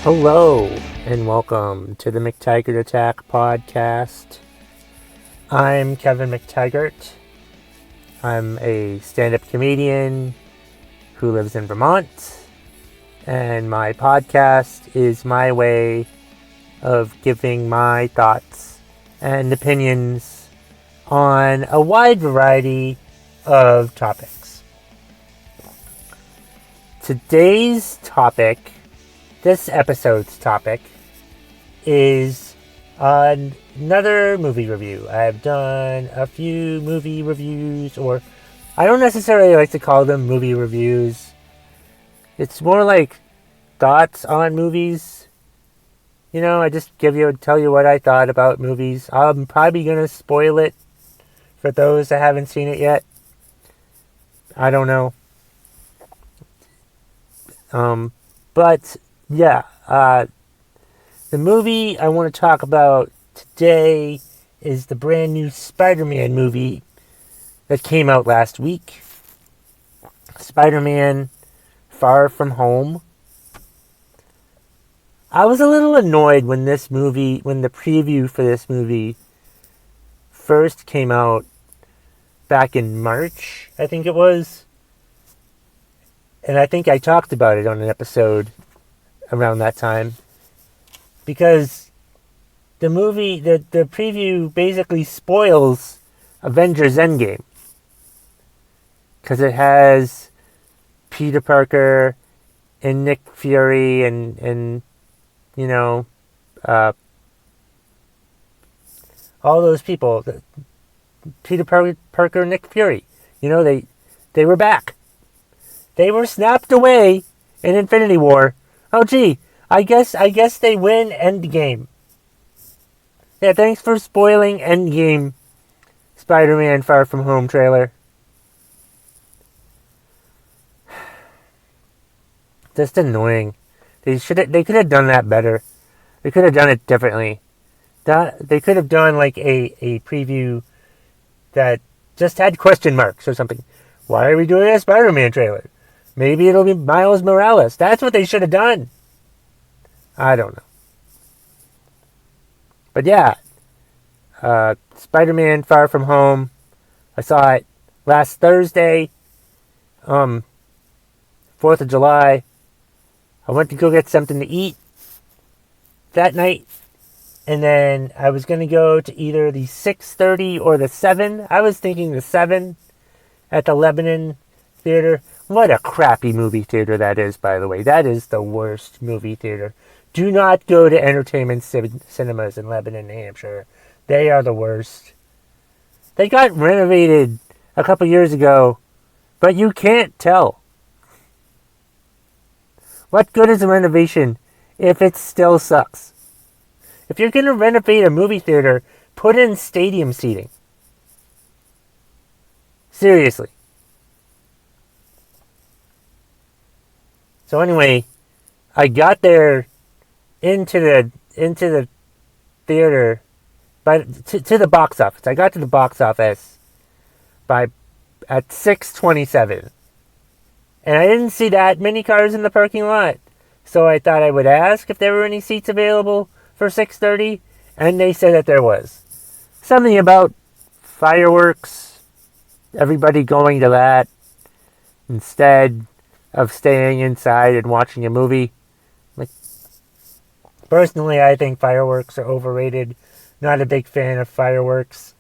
Hello, and welcome to the Mctaggart Attack podcast. I'm Kevin Mctaggart. I'm a stand-up comedian who lives in Vermont, and my podcast is my way of giving my thoughts and opinions on a wide variety of topics. Today's topic, this episode's topic, is another movie review. I've done a few movie reviews, or I don't necessarily like to call them movie reviews. It's more like thoughts on movies. You know, I just tell you what I thought about movies. I'm probably going to spoil it for those that haven't seen it yet. I don't know. But yeah, the movie I want to talk about today is the brand new Spider-Man movie that came out last week. Spider-Man Far From Home. I was a little annoyed when the preview for this movie first came out back in March, I think it was. And I think I talked about it on an episode around that time. Because the preview basically spoils Avengers Endgame. Because it has Peter Parker and Nick Fury and you know, all those people. Peter Parker and Nick Fury. You know, they were back. They were snapped away in Infinity War. Oh gee, I guess they win Endgame. Yeah, thanks for spoiling Endgame, Spider-Man Far From Home trailer. Just annoying. They could have done that better. They could have done it differently. They could have done like a preview that just had question marks or something. Why are we doing a Spider-Man trailer? Maybe it'll be Miles Morales. That's what they should have done. I don't know. But yeah, Spider-Man Far From Home. I saw it last Thursday, 4th of July. I went to go get something to eat that night. And then I was going to go to either the 6:30 or the 7. I was thinking the 7 at the Lebanon Theater. What a crappy movie theater that is, by the way. That is the worst movie theater. Do not go to entertainment cinemas in Lebanon, New Hampshire. They are the worst. They got renovated a couple years ago, but you can't tell. What good is a renovation if it still sucks? If you're going to renovate a movie theater, put in stadium seating. Seriously. So anyway, I got there into the theater, but to the box office. I got to the box office at 6:27, and I didn't see that many cars in the parking lot. So I thought I would ask if there were any seats available for 6:30, and they said that there was. Something about fireworks, everybody going to that instead of staying inside and watching a movie. Like, personally, I think fireworks are overrated. Not a big fan of fireworks.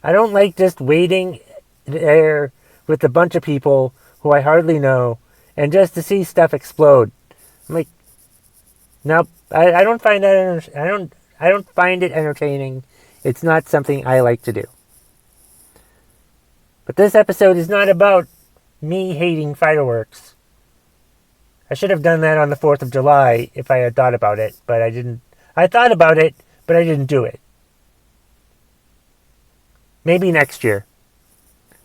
I don't like just waiting there with a bunch of people who I hardly know and just to see stuff explode. I'm like, nope. I don't find that. I don't find it entertaining. It's not something I like to do. But this episode is not about me hating fireworks. I should have done that on the 4th of July if I had thought about it, but I didn't. I thought about it, but I didn't do it. Maybe next year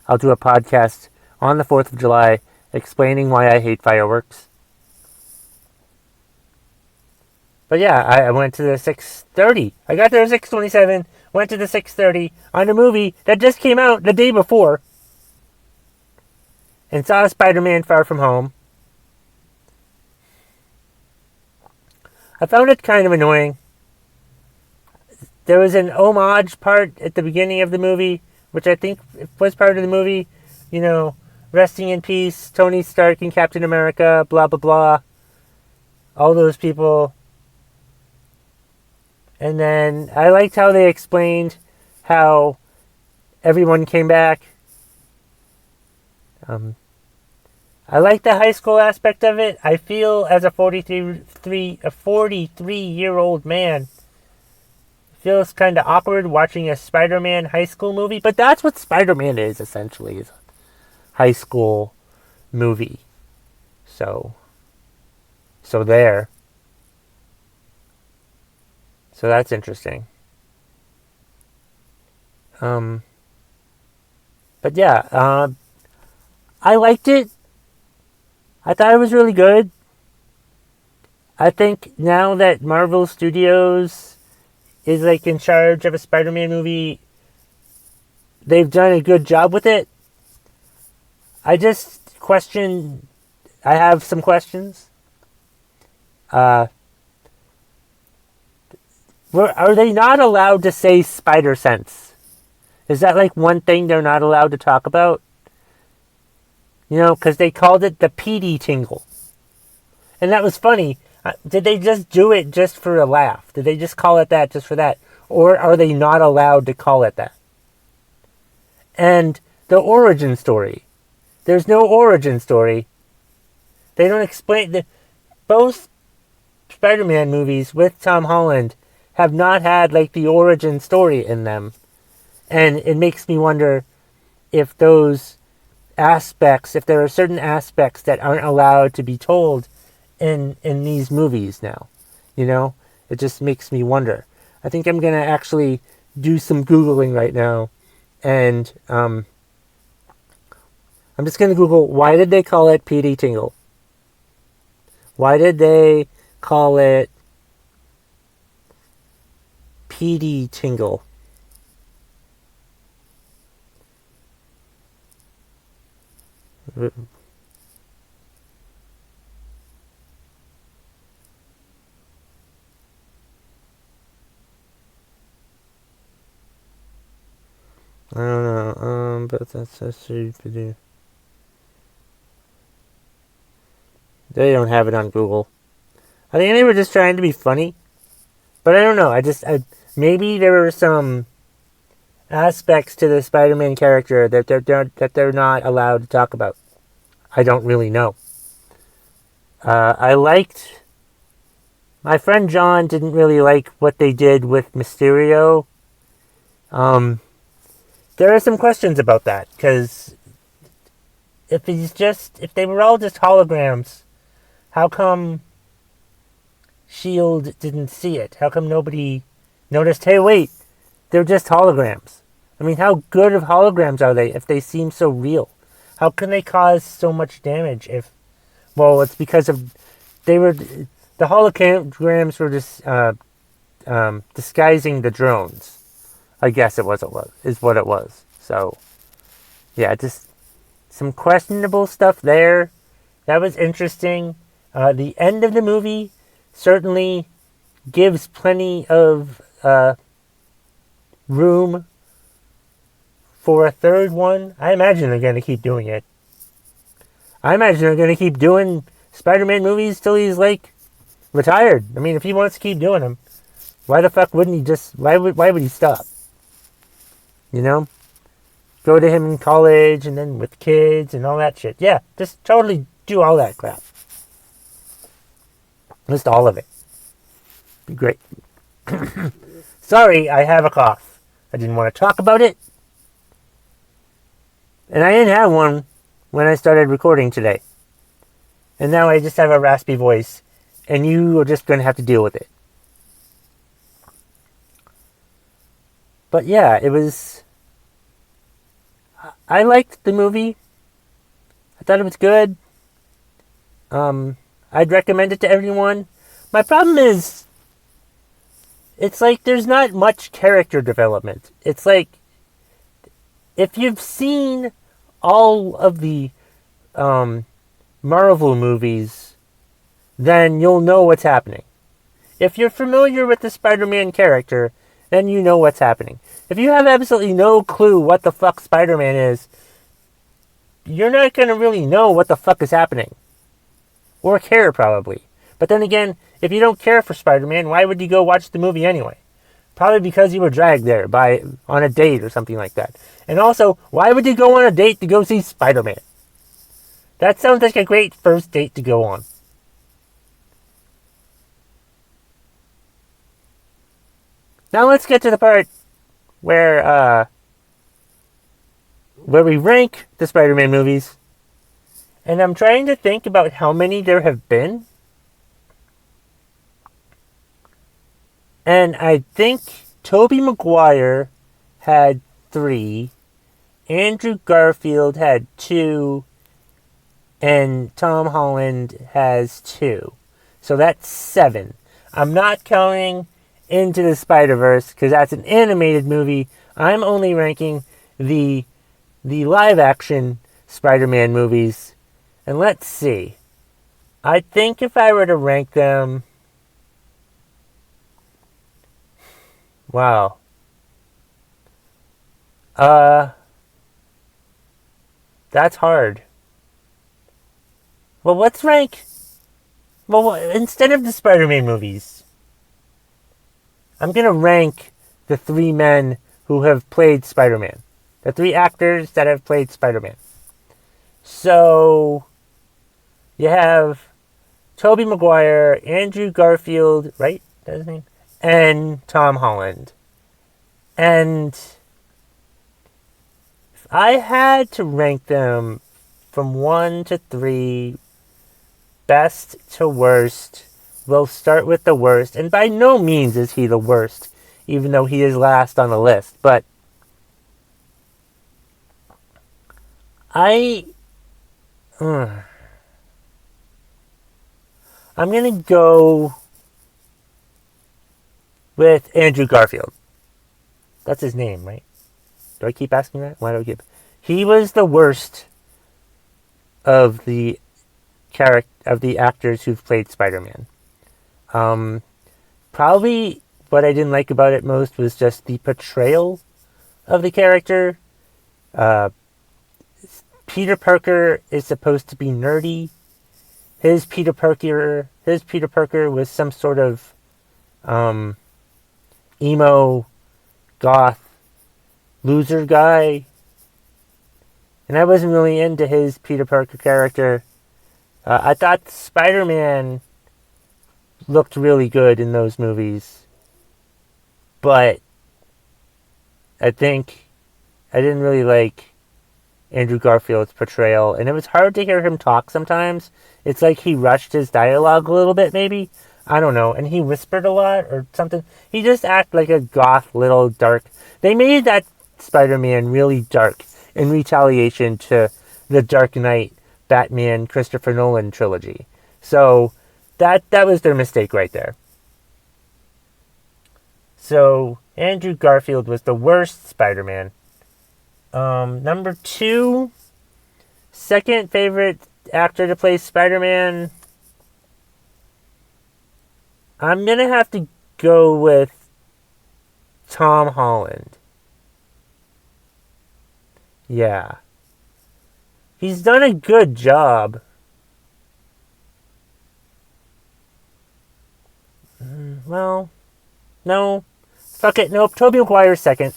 I'll do a podcast on the 4th of July explaining why I hate fireworks. But yeah, I went to the 6:30. I got there at 6:27, went to the 6:30 on a movie that just came out the day before. And saw Spider-Man Far From Home. I found it kind of annoying. There was an homage part at the beginning of the movie, which I think was part of the movie. You know, resting in peace, Tony Stark and Captain America, blah, blah, blah. All those people. And then I liked how they explained how everyone came back. I like the high school aspect of it. I feel as a 43-year-old man, it feels kind of awkward watching a Spider-Man high school movie, but that's what Spider-Man is essentially, is a high school movie. So there. So that's interesting. But yeah, I liked it. I thought it was really good. I think now that Marvel Studios is like in charge of a Spider-Man movie, they've done a good job with it. I have some questions. Are they not allowed to say spider sense? Is that like one thing they're not allowed to talk about? You know, because they called it the PD tingle. And that was funny. Did they just do it just for a laugh? Did they just call it that just for that? Or are they not allowed to call it that? And the origin story. There's no origin story. They don't explain. Both Spider-Man movies with Tom Holland have not had like the origin story in them. And it makes me wonder if those aspects, if there are certain aspects that aren't allowed to be told in these movies now. You know? It just makes me wonder. I think I'm going to actually do some Googling right now. And I'm just going to Google, why did they call it PD Tingle? Why did they call it PD Tingle? I don't know, but that's stupid. They don't have it on Google. I think they were just trying to be funny. But I don't know, maybe there were some aspects to the Spider-Man character that they're not allowed to talk about. I don't really know. My friend John didn't really like what they did with Mysterio. There are some questions about that, because if they were all just holograms, how come S.H.I.E.L.D. didn't see it? How come nobody noticed, hey wait, they're just holograms? I mean, how good of holograms are they if they seem so real? How can they cause so much damage if... Well, it's because of... The holograms were just disguising the drones. I guess is what it was. So, yeah, just some questionable stuff there. That was interesting. The end of the movie certainly gives plenty of room for a third one. I imagine they're going to keep doing it. I imagine they're going to keep doing Spider-Man movies till he's, like, retired. I mean, if he wants to keep doing them, why the fuck wouldn't he just... Why would he stop? You know? Go to him in college and then with kids and all that shit. Yeah, just totally do all that crap. List all of it. Be great. Sorry, I have a cough. I didn't want to talk about it. And I didn't have one when I started recording today. And now I just have a raspy voice. And you are just going to have to deal with it. But yeah, it was... I liked the movie. I thought it was good. I'd recommend it to everyone. My problem is... It's like there's not much character development. It's like... If you've seen all of the Marvel movies, then you'll know what's happening. If you're familiar with the Spider-Man character, then you know what's happening. If you have absolutely no clue what the fuck Spider-Man is, you're not going to really know what the fuck is happening. Or care, probably. But then again, if you don't care for Spider-Man, why would you go watch the movie anyway? Probably because you were dragged there on a date or something like that. And also, why would you go on a date to go see Spider-Man? That sounds like a great first date to go on. Now let's get to the part where we rank the Spider-Man movies. And I'm trying to think about how many there have been. And I think Tobey Maguire had 3, Andrew Garfield had 2, and Tom Holland has 2. So that's 7. I'm not counting Into the Spider-Verse because that's an animated movie. I'm only ranking the live-action Spider-Man movies. And let's see. I think if I were to rank them... Wow. That's hard. Well, let's rank... Well, instead of the Spider-Man movies, I'm going to rank the 3 men who have played Spider-Man. The 3 actors that have played Spider-Man. So, you have Tobey Maguire, Andrew Garfield, right? That's his name? And Tom Holland. And if I had to rank them from 1 to 3, best to worst, we'll start with the worst. And by no means is he the worst, even though he is last on the list. But I'm going to go with Andrew Garfield. That's his name, right? Do I keep asking that? Why do I keep... He was the worst of the actors who've played Spider-Man. Probably what I didn't like about it most was just the portrayal of the character. Peter Parker is supposed to be nerdy. His Peter Parker was some sort of emo, goth, loser guy. And I wasn't really into his Peter Parker character. I thought Spider-Man looked really good in those movies. But I think I didn't really like Andrew Garfield's portrayal. And it was hard to hear him talk sometimes. It's like he rushed his dialogue a little bit, maybe. I don't know. And he whispered a lot or something. He just acted like a goth, little dark. They made that Spider-Man really dark in retaliation to the Dark Knight, Batman, Christopher Nolan trilogy. So that was their mistake right there. So Andrew Garfield was the worst Spider-Man. Number 2, second favorite actor to play Spider-Man, I'm going to have to go with Tom Holland. Yeah. He's done a good job. Well, no. Fuck it. Nope. Tobey Maguire's second.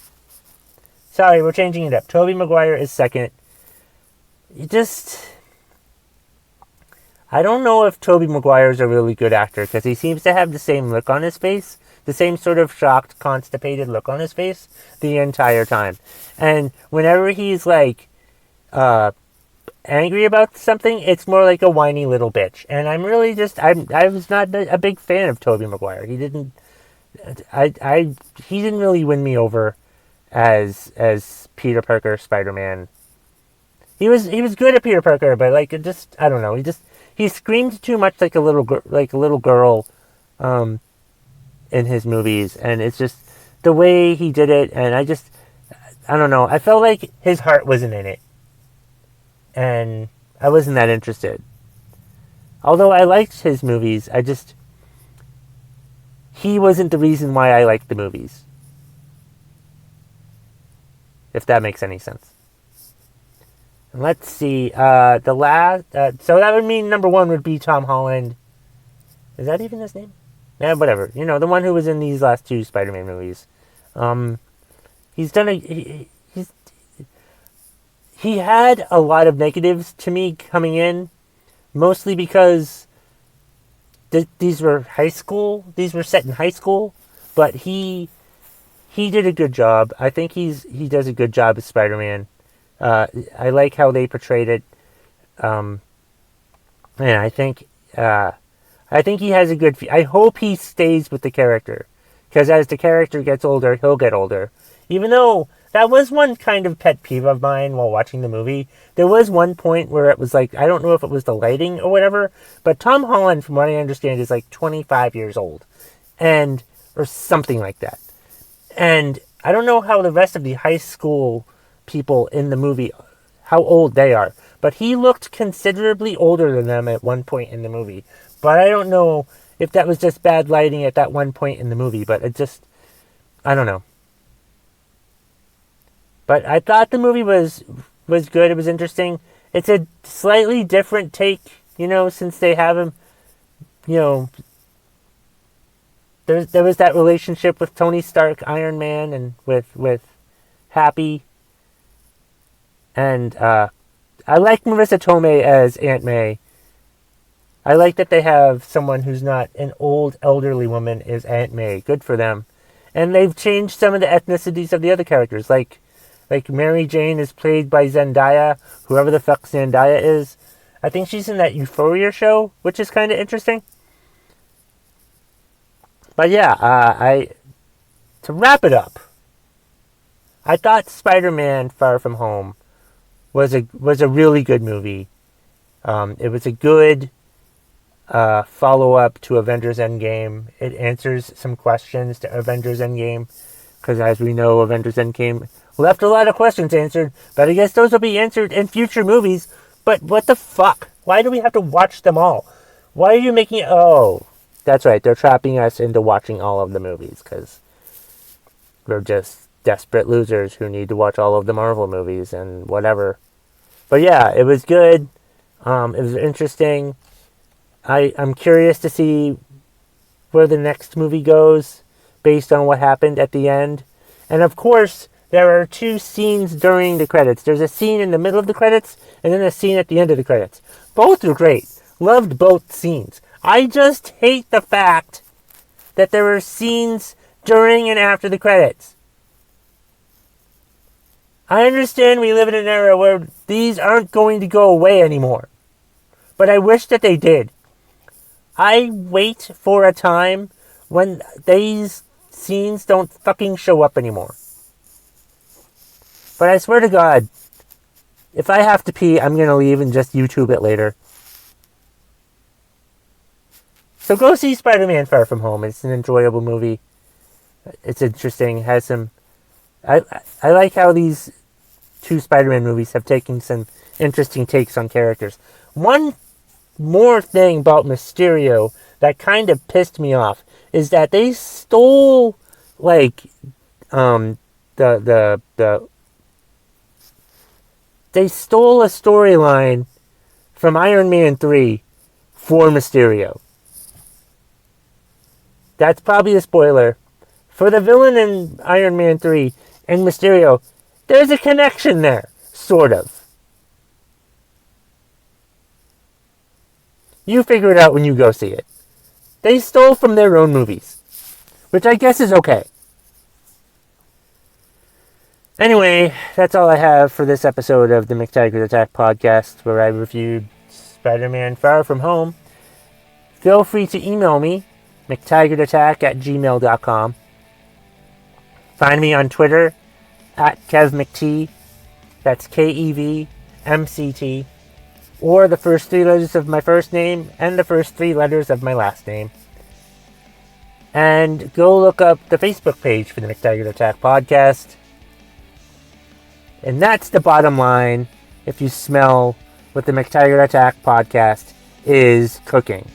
Sorry, we're changing it up. Tobey Maguire is second. I don't know if Tobey Maguire is a really good actor because he seems to have the same look on his face, the same sort of shocked, constipated look on his face the entire time. And whenever he's like angry about something, it's more like a whiny little bitch. And I'm really I was not a big fan of Tobey Maguire. He didn't really win me over as Peter Parker Spider-Man. He was good at Peter Parker, but like it just I don't know. He screamed too much like a little girl in his movies, and it's just the way he did it. And I don't know. I felt like his heart wasn't in it, and I wasn't that interested. Although I liked his movies, he wasn't the reason why I liked the movies. If that makes any sense. And let's see. So that would mean number one would be Tom Holland. Is that even his name? Yeah, whatever. The one who was in these last two Spider-Man movies. He's done he had a lot of negatives to me coming in, mostly because these were high school. These were set in high school, but he did a good job. I think he does a good job as Spider-Man. I like how they portrayed it. And I think he has a good. I hope he stays with the character, because as the character gets older, he'll get older. Even though that was one kind of pet peeve of mine while watching the movie. There was one point where it was like, I don't know if it was the lighting or whatever, but Tom Holland, from what I understand, is like 25 years old, or something like that. And I don't know how the rest of the high school people in the movie, how old they are, but he looked considerably older than them at one point in the movie. But I don't know if that was just bad lighting at that one point in the movie, but I don't know. But I thought the movie was good. It was interesting. It's a slightly different take, since they have him, there was that relationship with Tony Stark, Iron Man, and with Happy. And I like Marissa Tomei as Aunt May. I like that they have someone who's not an old, elderly woman as Aunt May. Good for them. And they've changed some of the ethnicities of the other characters. Like Mary Jane is played by Zendaya, whoever the fuck Zendaya is. I think she's in that Euphoria show, which is kind of interesting. But yeah, to wrap it up, I thought Spider-Man Far From Home was a really good movie. It was a good follow-up to Avengers Endgame. It answers some questions to Avengers Endgame, because as we know, Avengers Endgame left a lot of questions answered, but I guess those will be answered in future movies. But what the fuck? Why do we have to watch them all? Why are you making it? Oh, that's right. They're trapping us into watching all of the movies, because we're just desperate losers who need to watch all of the Marvel movies and whatever. But yeah, it was good. It was interesting. I'm curious to see where the next movie goes based on what happened at the end. And of course, there are two scenes during the credits. There's a scene in the middle of the credits, and then a scene at the end of the credits. Both are great. Loved both scenes. I just hate the fact that there are scenes during and after the credits. I understand we live in an era where these aren't going to go away anymore, but I wish that they did. I wait for a time when these scenes don't fucking show up anymore. But I swear to God, if I have to pee, I'm going to leave and just YouTube it later. So go see Spider-Man Far From Home. It's an enjoyable movie. It's interesting. It has some... I like how these two Spider-Man movies have taken some interesting takes on characters. One more thing about Mysterio that kind of pissed me off is that they stole, like, they stole a storyline from Iron Man 3 for Mysterio. That's probably a spoiler. For the villain in Iron Man 3 and Mysterio, there's a connection there, sort of. You figure it out when you go see it. They stole from their own movies, which I guess is okay. Anyway, that's all I have for this episode of the Mctaggart Attack podcast, where I reviewed Spider-Man Far From Home. Feel free to email me, mctaggartattack@gmail.com. Find me on Twitter, @KevMcT, that's KEVMCT, or the first three letters of my first name and the first three letters of my last name. And go look up the Facebook page for the Mctaggart Attack podcast. And that's the bottom line if you smell what the Mctaggart Attack podcast is cooking.